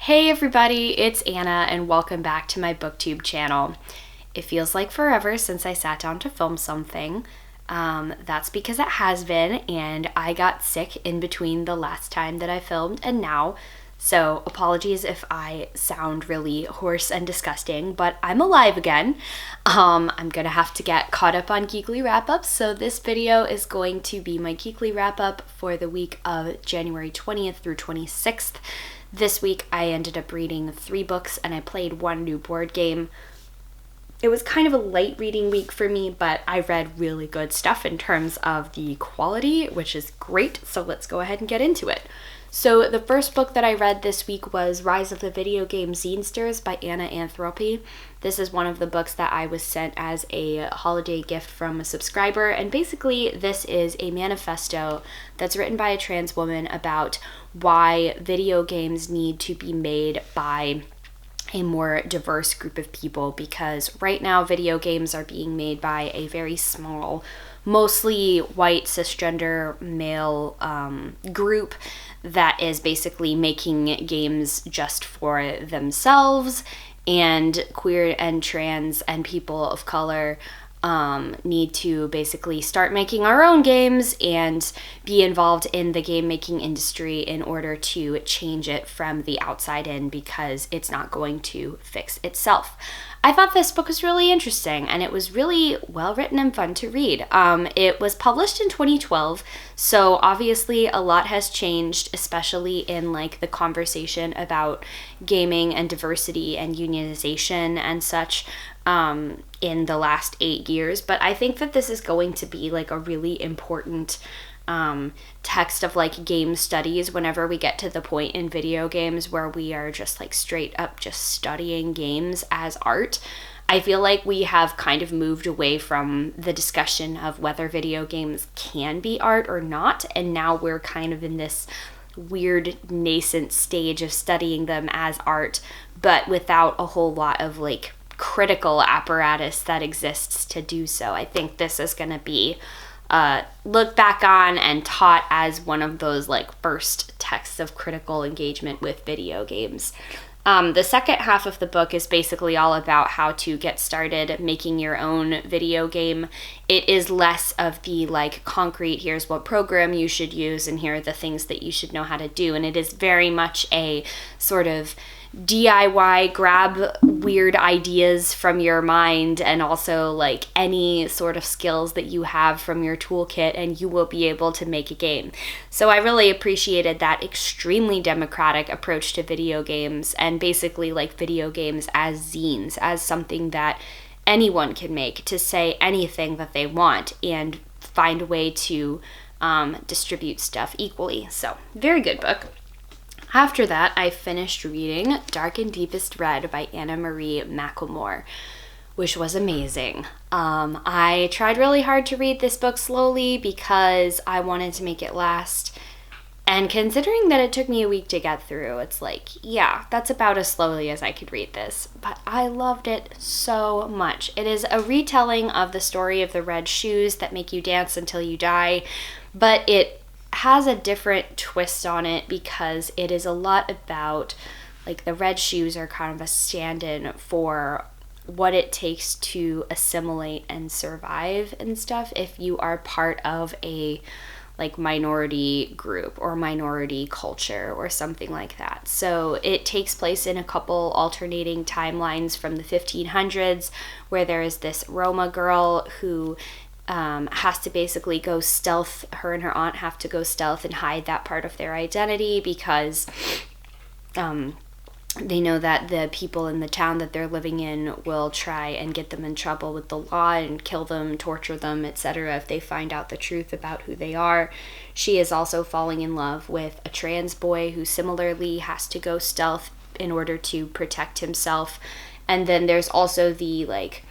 Hey everybody, it's Anna and welcome back to my booktube channel. It feels like forever since I sat down to film something. That's because it has been, and I got sick in between the last time that I filmed and now. So apologies if I sound really hoarse and disgusting, but I'm alive again. I'm gonna have to get caught up on Geekly Wrap-Up, so this video is going to be my Geekly Wrap-Up for the week of January 20th through 26th. This week I ended up reading 3 books and I played 1 new board game. It was kind of a light reading week for me, but I read really good stuff in terms of the quality, which is great, so let's go ahead and get into it. So the first book that I read this week was Rise of the Video Game Scenesters by Anna Anthropy. This is one of the books that I was sent as a holiday gift from a subscriber, and basically this is a manifesto that's written by a trans woman about why video games need to be made by a more diverse group of people, because right now video games are being made by a very small, mostly white cisgender male group that is basically making games just for themselves, and queer and trans and people of color need to basically start making our own games and be involved in the game making industry in order to change it from the outside in, because it's not going to fix itself. I thought this book was really interesting and it was really well written and fun to read. It was published in 2012, so obviously a lot has changed, especially in like the conversation about gaming and diversity and unionization and such in the last 8 years. But I think that this is going to be like a really important text of like game studies whenever we get to the point in video games where we are just like straight up just studying games as art. I feel like we have kind of moved away from the discussion of whether video games can be art or not, and now we're kind of in this weird nascent stage of studying them as art, but without a whole lot of like critical apparatus that exists to do so. I think this is going to be looked back on and taught as one of those like first texts of critical engagement with video games. The second half of the book is basically all about how to get started making your own video game. It is less of the like concrete, here's what program you should use and here are the things that you should know how to do, and it is very much a sort of DIY, grab weird ideas from your mind and also like any sort of skills that you have from your toolkit and you will be able to make a game. So I really appreciated that extremely democratic approach to video games, and basically like video games as zines, as something that anyone can make to say anything that they want and find a way to distribute stuff equally. So very good book. After that, I finished reading Dark and Deepest Red by Anna Marie McLemore, which was amazing. I tried really hard to read this book slowly because I wanted to make it last. And considering that it took me a week to get through, it's like, yeah, that's about as slowly as I could read this. But I loved it so much. It is a retelling of the story of the red shoes that make you dance until you die, but it has a different twist on it because it is a lot about like the red shoes are kind of a stand-in for what it takes to assimilate and survive and stuff if you are part of a like minority group or minority culture or something like that. So it takes place in a couple alternating timelines from the 1500s where there is this Roma girl who has to basically go stealth. Her and her aunt have to go stealth and hide that part of their identity because they know that the people in the town that they're living in will try and get them in trouble with the law and kill them, torture them, etc. if they find out the truth about who they are. She is also falling in love with a trans boy who similarly has to go stealth in order to protect himself. And then there's also the like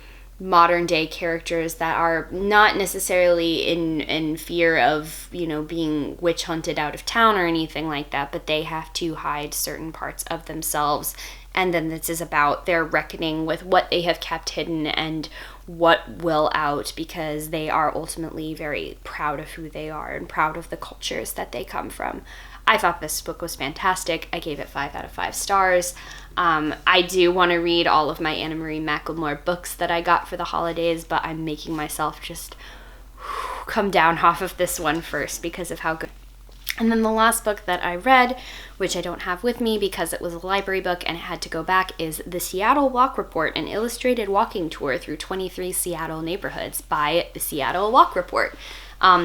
modern day characters that are not necessarily in fear of, you know, being witch hunted out of town or anything like that, but they have to hide certain parts of themselves. And then this is about their reckoning with what they have kept hidden and what will out, because they are ultimately very proud of who they are and proud of the cultures that they come from. I thought this book was fantastic. I gave it 5 out of 5 stars. I do want to read all of my Anna Marie McLemore books that I got for the holidays, but I'm making myself just come down off of this one first because of how good. And then the last book that I read, which I don't have with me because it was a library book and it had to go back, is The Seattle Walk Report, an illustrated walking tour through 23 Seattle neighborhoods by The Seattle Walk Report.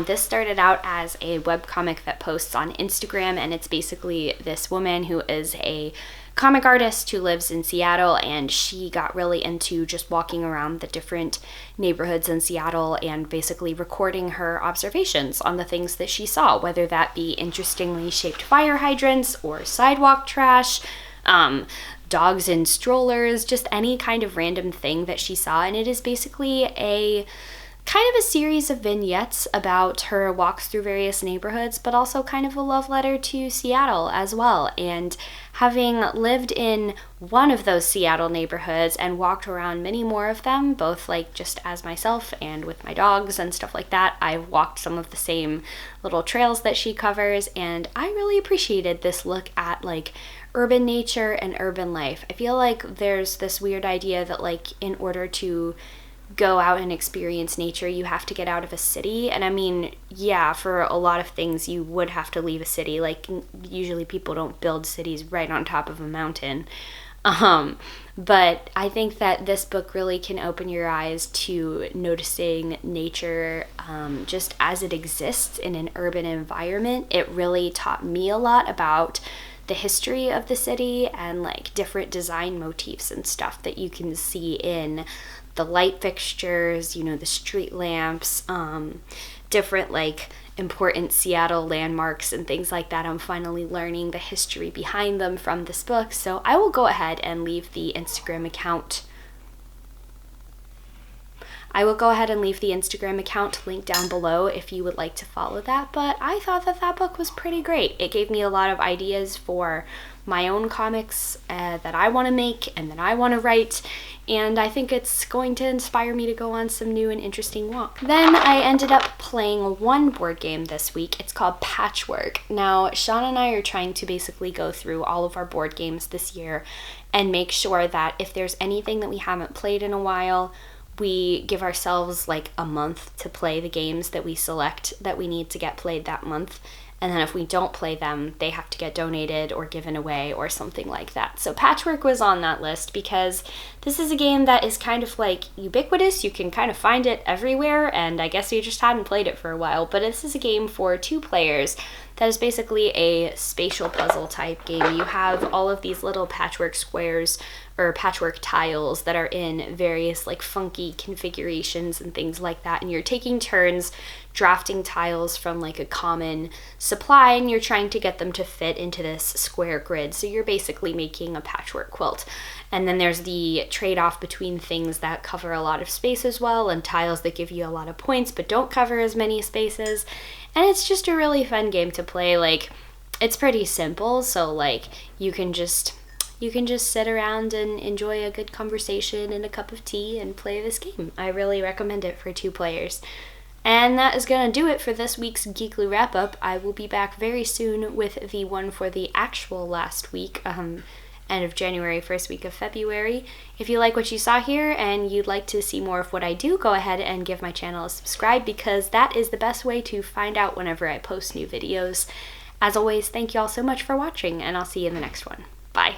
This started out as a webcomic that posts on Instagram, and it's basically this woman who is a comic artist who lives in Seattle, and she got really into just walking around the different neighborhoods in Seattle and basically recording her observations on the things that she saw, whether that be interestingly shaped fire hydrants or sidewalk trash, dogs in strollers, just any kind of random thing that she saw. And it is basically a kind of a series of vignettes about her walks through various neighborhoods, but also kind of a love letter to Seattle as well. And having lived in one of those Seattle neighborhoods and walked around many more of them, both like just as myself and with my dogs and stuff like that, I've walked some of the same little trails that she covers, and I really appreciated this look at like urban nature and urban life. I feel like there's this weird idea that like in order to go out and experience nature, you have to get out of a city. And I mean, yeah, for a lot of things you would have to leave a city. Like usually people don't build cities right on top of a mountain. But I think that this book really can open your eyes to noticing nature just as it exists in an urban environment. It really taught me a lot about the history of the city and like different design motifs and stuff that you can see in the light fixtures, you know, the street lamps, different like important Seattle landmarks and things like that. I'm finally learning the history behind them from this book. So I will go ahead and leave the Instagram account. Linked down below if you would like to follow that. But I thought that that book was pretty great. It gave me a lot of ideas for my own comics that I want to make and that I want to write, and I think it's going to inspire me to go on some new and interesting walks. Then I ended up playing one board game this week. It's called Patchwork. Now, Sean and I are trying to basically go through all of our board games this year and make sure that if there's anything that we haven't played in a while, we give ourselves like a month to play the games that we select that we need to get played that month. And then if we don't play them, they have to get donated or given away or something like that. So Patchwork was on that list because this is a game that is kind of like ubiquitous. You can kind of find it everywhere, and I guess we just hadn't played it for a while. But this is a game for 2 players that is basically a spatial puzzle type game. You have all of these little patchwork squares or patchwork tiles that are in various like funky configurations and things like that, and you're taking turns drafting tiles from like a common supply, and you're trying to get them to fit into this square grid. So you're basically making a patchwork quilt. And then there's the trade-off between things that cover a lot of space as well and tiles that give you a lot of points but don't cover as many spaces. And it's just a really fun game to play. Like, it's pretty simple, so like you can just sit around and enjoy a good conversation and a cup of tea and play this game. I really recommend it for 2 players. And that is going to do it for this week's Geekly Wrap-Up. I will be back very soon with the one for the actual last week, end of January, first week of February. If you like what you saw here and you'd like to see more of what I do, go ahead and give my channel a subscribe, because that is the best way to find out whenever I post new videos. As always, thank you all so much for watching, and I'll see you in the next one. Bye.